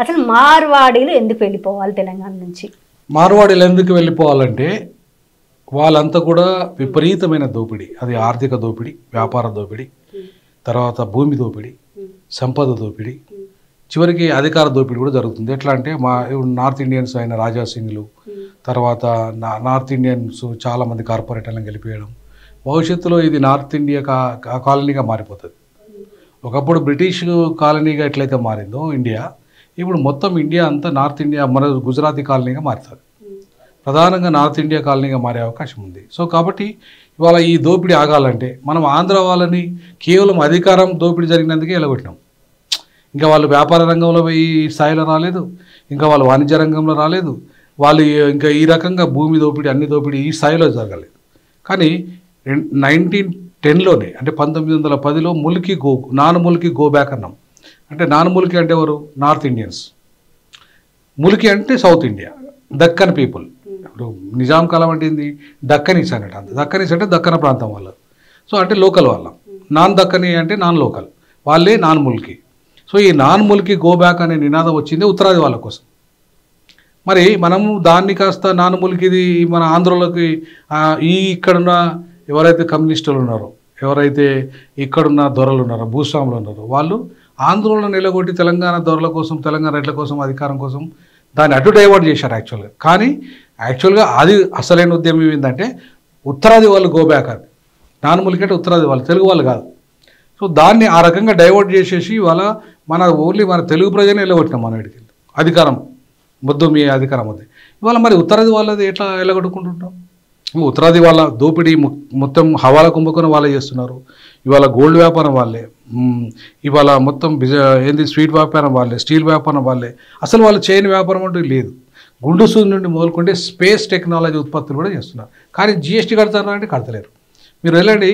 అసలు మార్వాడీలు ఎందుకు వెళ్ళిపోవాలి తెలంగాణ నుంచి? మార్వాడీలు ఎందుకు వెళ్ళిపోవాలంటే వాళ్ళంతా కూడా విపరీతమైన దోపిడీ. అది ఆర్థిక దోపిడీ, వ్యాపార దోపిడీ, తర్వాత భూమి దోపిడీ, సంపద దోపిడీ, చివరికి అధికార దోపిడీ కూడా జరుగుతుంది. ఎట్లా అంటే నార్త్ ఇండియన్స్ అయిన రాజా సింగ్లు, తర్వాత నార్త్ ఇండియన్స్ చాలామంది కార్పొరేటర్లను గెలిపేయడం. భవిష్యత్తులో ఇది నార్త్ ఇండియా కాలనీగా మారిపోతుంది. ఒకప్పుడు బ్రిటిష్ కాలనీగా ఎట్లయితే మారిందో ఇండియా, ఇప్పుడు మొత్తం ఇండియా అంతా నార్త్ ఇండియా మన గుజరాతీ కాలనీగా మారుతుంది. ప్రధానంగా నార్త్ ఇండియా కాలనీగా మారే అవకాశం ఉంది. సో కాబట్టి ఇవాళ ఈ దోపిడీ ఆగాలంటే మనం ఆంధ్ర వాళ్ళని కేవలం అధికారం దోపిడీ జరిగినందుకే ఎలగొట్టినాం. ఇంకా వాళ్ళు వ్యాపార రంగంలో ఈ స్థాయిలో రాలేదు, ఇంకా వాళ్ళు వాణిజ్య రంగంలో రాలేదు, వాళ్ళు ఇంకా ఈ రకంగా భూమి దోపిడీ అన్ని దోపిడీ ఈ స్థాయిలో జరగలేదు. కానీ 1910లోనే అంటే 1910లో నాన్ ముల్కి గో బ్యాక్ అన్నాం. అంటే నాన్ ముల్కి అంటే ఎవరు? North Indians. ముల్కి అంటే సౌత్ ఇండియా, దక్కన్ పీపుల్. ఇప్పుడు నిజాం కాలం అంటే ఏంది? దక్కనీస్ అన్నట్టు. అంత దక్కనీస్ అంటే దక్కన ప్రాంతం వాళ్ళు. సో అంటే లోకల్ వాళ్ళ. నాన్ దక్కని అంటే నాన్ లోకల్, వాళ్ళే నాన్ ముల్కి. సో ఈ నాన్ ముల్కి గో బ్యాక్ అనే నినాదం వచ్చింది ఉత్తరాది వాళ్ళ కోసం. మరి మనము దాన్ని కాస్త నాన్ ముల్కిది మన ఆంధ్రలోకి ఇక్కడున్న ఎవరైతే కమ్యూనిస్టులు ఉన్నారో, ఎవరైతే ఇక్కడున్న దొరలు ఉన్నారో, భూస్వాములు ఉన్నారో, వాళ్ళు ఆంధ్రలో నిలగొట్టి తెలంగాణ దొరల కోసం, తెలంగాణ రైట్ల కోసం, అధికారం కోసం దాన్ని అటు డైవర్ట్ చేశారు యాక్చువల్గా. కానీ యాక్చువల్గా అది అసలైన ఉద్యమం ఏంటంటే ఉత్తరాది వాళ్ళు గో బ్యాక్. అది నాన్ ముల్కి అంటే ఉత్తరాది వాళ్ళు, తెలుగు వాళ్ళు కాదు. సో దాన్ని ఆ రకంగా డైవర్ట్ చేసేసి ఇవాళ ఓన్లీ మన తెలుగు ప్రజలే నిలగొట్టినాం మన వీడికి అధికారం వద్దు, మీ అధికారం వద్దు. ఇవాళ మరి ఉత్తరాది వాళ్ళది ఎట్లా ఎలగొట్టుకుంటుంటాం? ఉత్తరాది వాళ్ళ దోపిడీ మొత్తం హవాలా కుంభకోణం వాళ్ళే చేస్తున్నారు. ఇవాళ గోల్డ్ వ్యాపారం వాళ్ళే, ఇవాళ మొత్తం ఏంది స్వీట్ వ్యాపారం వాళ్ళే, స్టీల్ వ్యాపారం వాళ్ళే. అసలు వాళ్ళు చేయని వ్యాపారం అంటూ లేదు. గుండు సూది నుండి మొదలుకుంటే స్పేస్ టెక్నాలజీ ఉత్పత్తులు కూడా చేస్తున్నారు. కానీ జిఎస్టీ కడతారా అంటే కడతలేరు. మీరు వెళ్ళండి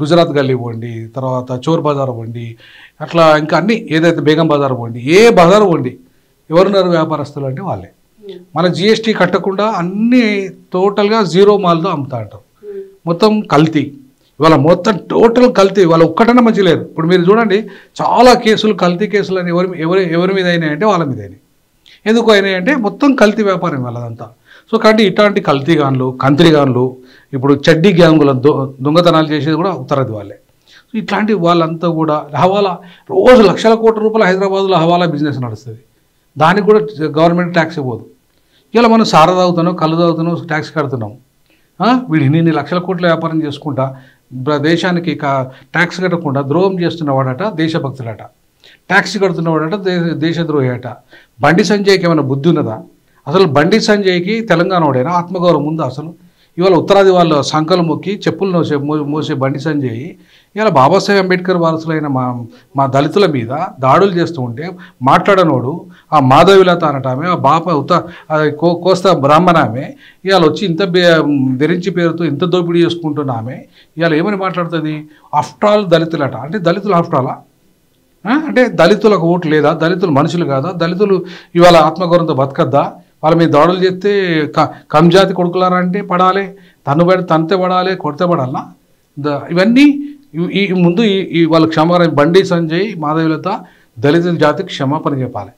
గుజరాత్ గల్లీ పోండి, తర్వాత చోర్ బజార్ పోండి, అట్లా ఇంకా అన్నీ ఏదైతే బేగం బజార్ పోండి, ఏ బజార్ పోండి, ఎవరున్నారు వ్యాపారస్తులు అంటే వాళ్ళే. మన జిఎస్టీ కట్టకుండా అన్నీ టోటల్గా జీరో మాల్తో అమ్ముతా అంటారు. మొత్తం కల్తీ. ఇవాళ మొత్తం టోటల్ కల్తీ. వాళ్ళ ఒక్కటన్నా మంచి లేరు. ఇప్పుడు మీరు చూడండి, చాలా కేసులు కల్తీ కేసులు అని ఎవరి మీద అయినాయంటే వాళ్ళ మీద అయినాయి. ఎందుకు అయినాయి అంటే మొత్తం కల్తీ వ్యాపారం వాళ్ళదంతా. సో కాబట్టి ఇట్లాంటి కల్తీగాన్లు, కంత్రిగాన్లు, ఇప్పుడు చెడ్డీ గ్యాంగులను దొంగతనాలు చేసేది కూడా ఉత్తరాది వాళ్ళే. సో ఇట్లాంటి వాళ్ళంతా కూడా హవాలా, రోజు లక్షల కోట్ల రూపాయలు హైదరాబాద్లో హవాలా బిజినెస్ నడుస్తుంది. దానికి కూడా గవర్నమెంట్ ట్యాక్స్ ఇవ్వదు. ఇలా మనం సారా తాగుతున్నాం, కళ్ళు తాగుతున్నాం, ట్యాక్స్ కడుతున్నాం. వీడు ఇన్ని లక్షల కోట్ల వ్యాపారం చేసుకుంటా దేశానికి ట్యాక్స్ కట్టకుండా ద్రోహం చేస్తున్నవాడట దేశభక్తుడట, ట్యాక్స్ కడుతున్నవాడట దేశద్రోహి అట. బండి సంజయ్కి ఏమైనా బుద్ధి ఉన్నదా? అసలు బండి సంజయ్కి తెలంగాణ వాడైనా ఆత్మగౌరవం ఉందా? అసలు ఇవాళ ఉత్తరాది వాళ్ళ సంకలు మొక్కి చెప్పులు మోసే బండి సంజయ్ ఇవాళ బాబాసాహెబ్ అంబేద్కర్ వారసులైన మా దళితుల మీద దాడులు చేస్తూ ఉంటే మాట్లాడనోడు, ఆ మాధవిలత అనటామే, ఆ కోస్తా బ్రాహ్మణామే ఇవాళ వచ్చి ఇంత ధరించి పేరుతో ఇంత దోపిడీ చేసుకుంటున్నామే ఇవాళ ఏమని మాట్లాడుతుంది? ఆఫ్టర్ ఆల్ దళితులట. అంటే దళితులు ఆఫ్టర్ ఆలా? అంటే దళితులకు ఓటు లేదా? దళితులు మనుషులు కాదా? దళితులు ఇవాళ ఆత్మగౌరవంతో బతకద్దా? వాళ్ళ మీద దాడులు చేస్తే కంజాతి కొడుకులారా అంటే పడాలి, తంతే పడాలి, కొడితే పడాలనా? ఇవన్నీ ఈ ముందు వాళ్ళ బండి సంజయ్, మాధవిలత దళితుల జాతికి క్షమాపణ చెప్పాలి.